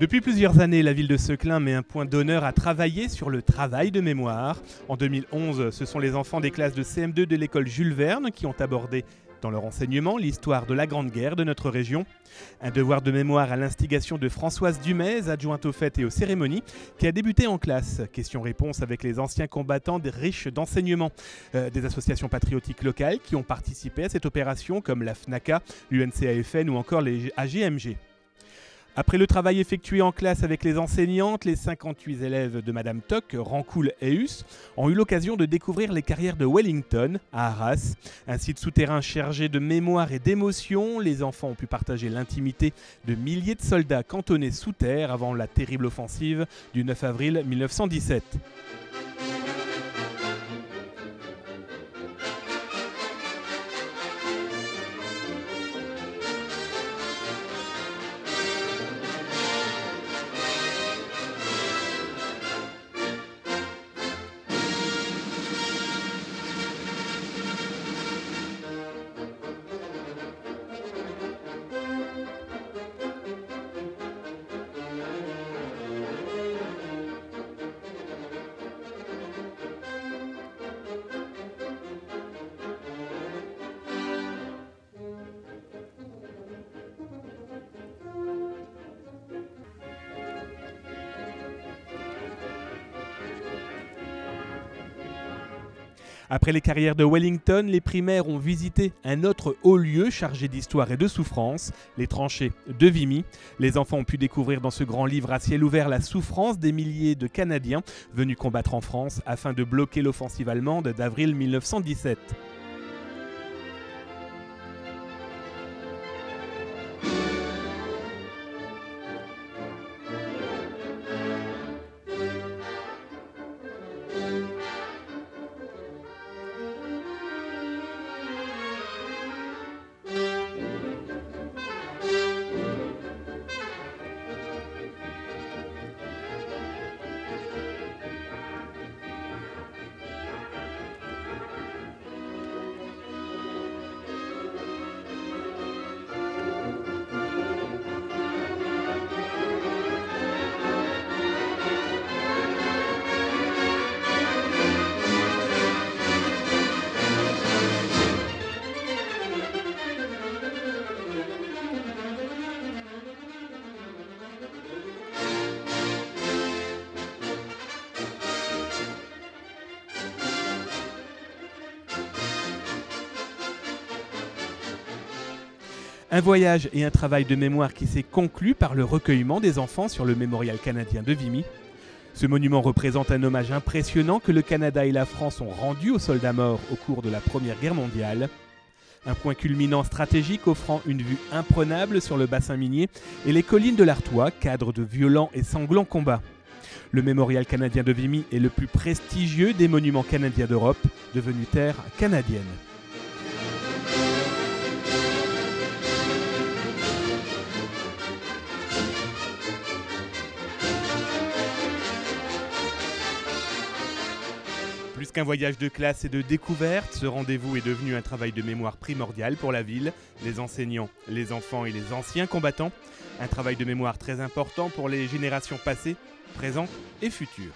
Depuis plusieurs années, la ville de Seclin met un point d'honneur à travailler sur le travail de mémoire. En 2011, ce sont les enfants des classes de CM2 de l'école Jules Verne qui ont abordé dans leur enseignement l'histoire de la Grande Guerre de notre région. Un devoir de mémoire à l'instigation de Françoise Dumez, adjointe aux fêtes et aux cérémonies, qui a débuté en classe. Questions-réponses avec les anciens combattants riches d'enseignement. Des associations patriotiques locales qui ont participé à cette opération comme la FNACA, l'UNCAFN ou encore les AGMG. Après le travail effectué en classe avec les enseignantes, les 58 élèves de Madame Toc, Rancoul et Hus ont eu l'occasion de découvrir les carrières de Wellington à Arras. Un site souterrain chargé de mémoire et d'émotion, les enfants ont pu partager l'intimité de milliers de soldats cantonnés sous terre avant la terrible offensive du 9 avril 1917. Après les carrières de Wellington, les primaires ont visité un autre haut lieu chargé d'histoire et de souffrance, les tranchées de Vimy. Les enfants ont pu découvrir dans ce grand livre à ciel ouvert la souffrance des milliers de Canadiens venus combattre en France afin de bloquer l'offensive allemande d'avril 1917. Un voyage et un travail de mémoire qui s'est conclu par le recueillement des enfants sur le mémorial canadien de Vimy. Ce monument représente un hommage impressionnant que le Canada et la France ont rendu aux soldats morts au cours de la Première Guerre mondiale. Un point culminant stratégique offrant une vue imprenable sur le bassin minier et les collines de l'Artois, cadre de violents et sanglants combats. Le mémorial canadien de Vimy est le plus prestigieux des monuments canadiens d'Europe, devenu terre canadienne. Plus qu'un voyage de classe et de découverte, ce rendez-vous est devenu un travail de mémoire primordial pour la ville, les enseignants, les enfants et les anciens combattants. Un travail de mémoire très important pour les générations passées, présentes et futures.